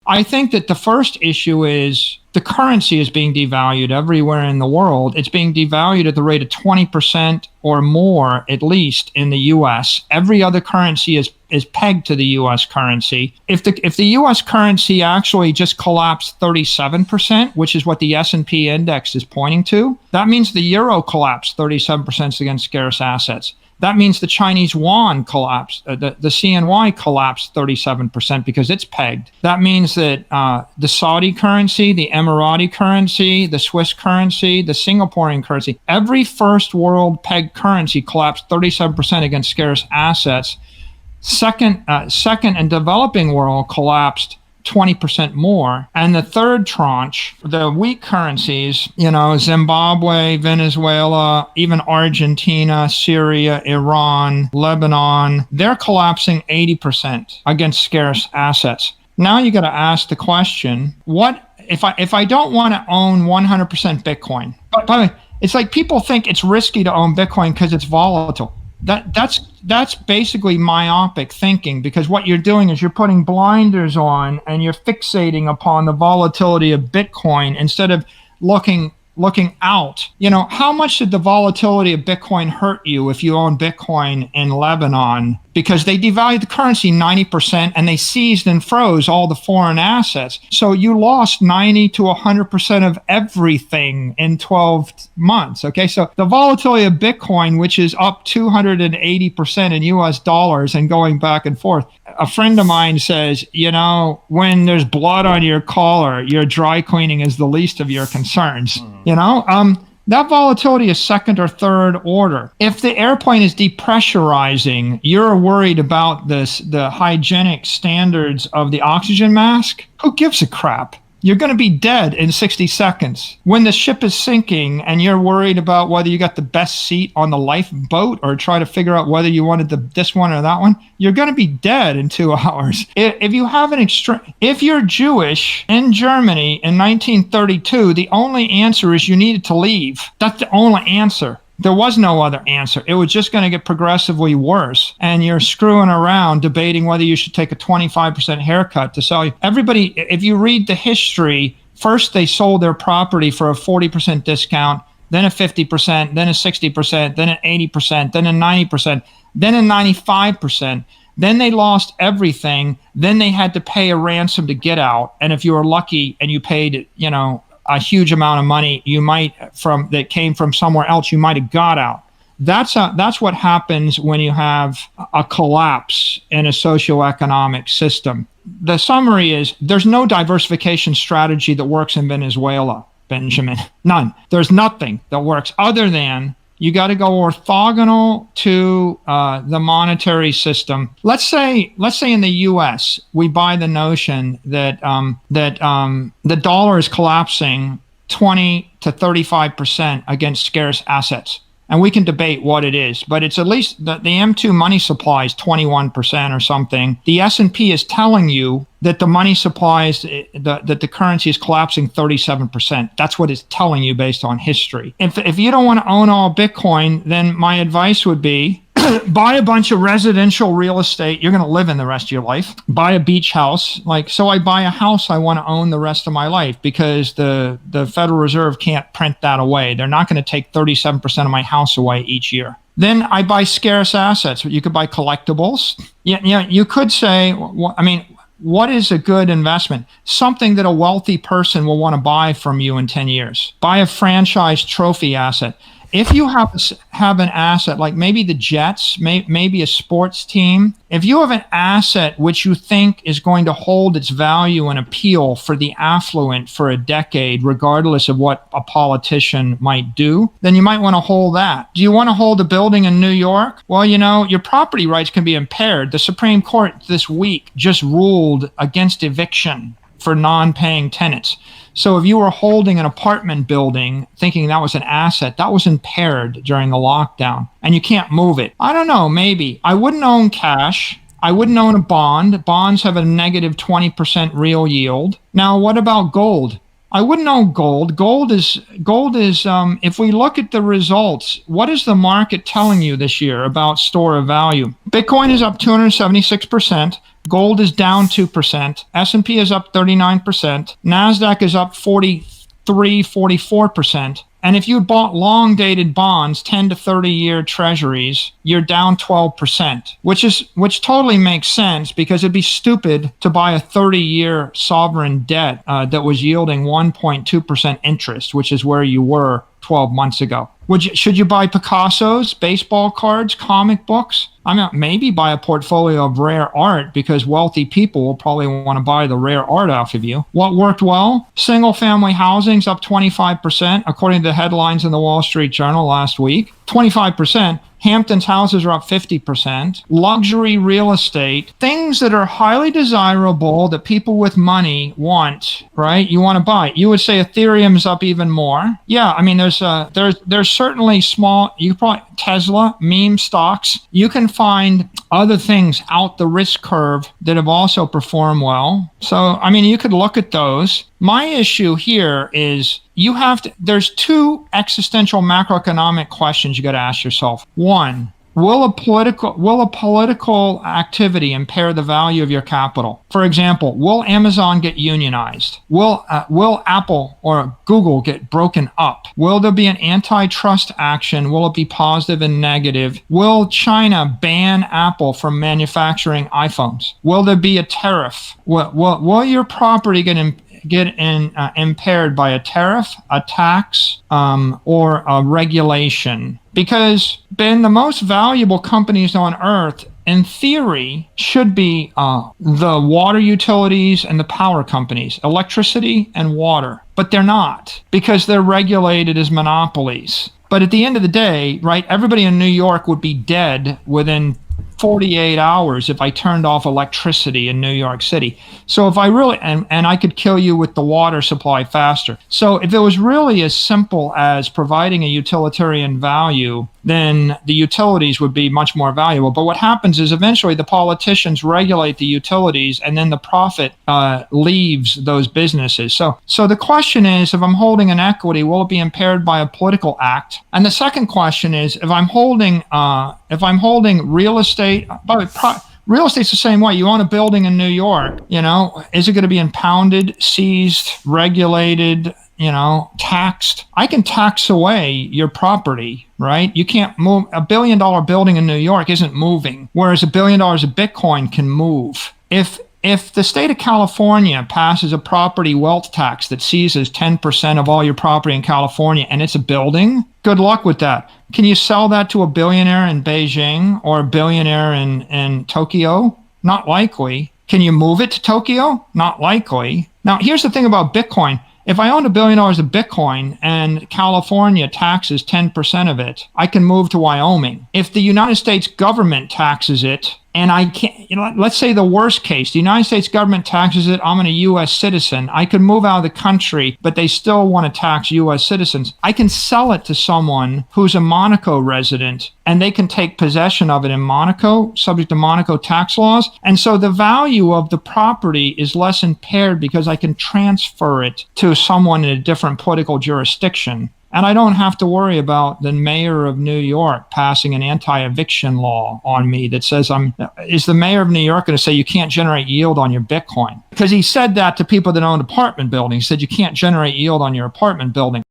I think that the first issue is the currency is being devalued everywhere in the world. It's being devalued at the rate of 20% or more, at least in the U.S. Every other currency is pegged to the U.S. currency. If the U.S. currency actually just collapsed 37%, which is what the S&P index is pointing to, that means the euro collapsed 37% against scarce assets. That means the Chinese yuan collapsed, the CNY collapsed 37% because it's pegged. That means that the Saudi currency, the Emirati currency, the Swiss currency, the Singaporean currency, every first world pegged currency collapsed 37% against scarce assets. Second and developing world collapsed 20% more. And the third tranche, the weak currencies, Zimbabwe, Venezuela, even Argentina, Syria, Iran, Lebanon, they're collapsing 80% against scarce assets. Now you got to ask the question, what if I don't want to own 100% Bitcoin? By the way, it's like people think it's risky to own Bitcoin because it's volatile. That's basically myopic thinking, because what you're doing is you're putting blinders on and you're fixating upon the volatility of Bitcoin instead of looking out. How much did the volatility of Bitcoin hurt you if you own Bitcoin in Lebanon? Because they devalued the currency 90% and they seized and froze all the foreign assets. So you lost 90 to 100% of everything in 12 months. Okay, so the volatility of Bitcoin, which is up 280% in US dollars and going back and forth. A friend of mine says, when there's blood on your collar, your dry cleaning is the least of your concerns. That volatility is second or third order. If the airplane is depressurizing, you're worried about the hygienic standards of the oxygen mask. Who gives a crap? You're going to be dead in 60 seconds. When the ship is sinking and you're worried about whether you got the best seat on the lifeboat or try to figure out whether you wanted this one or that one, you're going to be dead in 2 hours. If you have if you're Jewish in Germany in 1932, the only answer is you needed to leave. That's the only answer. There was no other answer. It was just going to get progressively worse. And you're screwing around debating whether you should take a 25% haircut to sell you. Everybody, if you read the history, first they sold their property for a 40% discount, then a 50%, then a 60%, then an 80%, then a 90%, then a 95%. Then they lost everything. Then they had to pay a ransom to get out. And if you were lucky and you paid, a huge amount of money, that came from somewhere else, you might have got out. That's what happens when you have a collapse in a socioeconomic system. The summary is there's no diversification strategy that works in Venezuela, Benjamin. None. There's nothing that works other than you got to go orthogonal to the monetary system. Let's say in the U.S. we buy the notion that the dollar is collapsing 20 to 35% against scarce assets. And we can debate what it is, but it's at least the M2 money supply is 21% or something. The S&P is telling you that the money supply is, that the currency is collapsing 37%. That's what it's telling you based on history. If you don't want to own all Bitcoin, then my advice would be buy a bunch of residential real estate you're going to live in the rest of your life. Buy a beach house. So I buy a house I want to own the rest of my life because the Federal Reserve can't print that away. They're not going to take 37% of my house away each year. Then I buy scarce assets. You could buy collectibles. You could say, what is a good investment? Something that a wealthy person will want to buy from you in 10 years. Buy a franchise trophy asset. If you have an asset like maybe the Jets, maybe a sports team, if you have an asset which you think is going to hold its value and appeal for the affluent for a decade, regardless of what a politician might do, then you might want to hold that. Do you want to hold a building in New York? Well, your property rights can be impaired. The Supreme Court this week just ruled against eviction for non-paying tenants. So if you were holding an apartment building thinking that was an asset, that was impaired during the lockdown and you can't move it. I don't know, maybe. I wouldn't own cash. I wouldn't own a bond. Bonds have a negative 20% real yield. Now, what about gold? I wouldn't own gold. Gold is if we look at the results, what is the market telling you this year about store of value? Bitcoin is up 276%. Gold is down 2%. S&P is up 39%. NASDAQ is up 44%. And if you bought long-dated bonds, 10 to 30-year treasuries, you're down 12%, which totally makes sense because it'd be stupid to buy a 30-year sovereign debt that was yielding 1.2% interest, which is where you were 12 months ago. Should you buy Picassos, baseball cards, comic books? I mean, maybe buy a portfolio of rare art because wealthy people will probably want to buy the rare art off of you. What worked well? Single-family housing's up 25%, according to the headlines in the Wall Street Journal last week. 25%. Hampton's houses are up 50%. Luxury real estate, things that are highly desirable that people with money want, right? You want to buy. You would say Ethereum's up even more. Yeah, I mean, there's certainly small, you probably Tesla, meme stocks. You can find other things out the risk curve that have also performed well. So, I mean, you could look at those. My issue here is there's two existential macroeconomic questions you got to ask yourself. One, will a political activity impair the value of your capital? For example, will Amazon get unionized? Will Apple or Google get broken up? Will there be an antitrust action? Will it be positive and negative? Will China ban Apple from manufacturing iPhones? Will there be a tariff? Will your property get impaired by a tariff, a tax, or a regulation? Because, Ben, the most valuable companies on earth, in theory, should be the water utilities and the power companies, electricity and water. But they're not, because they're regulated as monopolies. But at the end of the day, right, everybody in New York would be dead within 48 hours if I turned off electricity in New York City. So if I really, and I could kill you with the water supply faster. So if it was really as simple as providing a utilitarian value, then the utilities would be much more valuable. But what happens is eventually the politicians regulate the utilities and then the profit leaves those businesses. So the question is, if I'm holding an equity, will it be impaired by a political act? And the second question is, if I'm holding real estate, real estate's the same way. You own a building in New York, is it going to be impounded, seized, regulated, taxed? I can tax away your property, right? You can't move. $1 billion building in New York isn't moving, whereas $1 billion of Bitcoin can move. If the state of California passes a property wealth tax that seizes 10% of all your property in California and it's a building, good luck with that. Can you sell that to a billionaire in Beijing or a billionaire in Tokyo? Not likely. Can you move it to Tokyo? Not likely. Now, here's the thing about Bitcoin. If I own $1 billion of Bitcoin and California taxes 10% of it, I can move to Wyoming. If the United States government taxes it, and I can't, let's say the worst case, the United States government taxes it, I'm a U.S. citizen. I could move out of the country, but they still want to tax U.S. citizens. I can sell it to someone who's a Monaco resident, and they can take possession of it in Monaco, subject to Monaco tax laws. And so the value of the property is less impaired because I can transfer it to someone in a different political jurisdiction. And I don't have to worry about the mayor of New York passing an anti-eviction law on me that says is the mayor of New York going to say you can't generate yield on your Bitcoin? Because he said that to people that owned apartment buildings. He said you can't generate yield on your apartment building.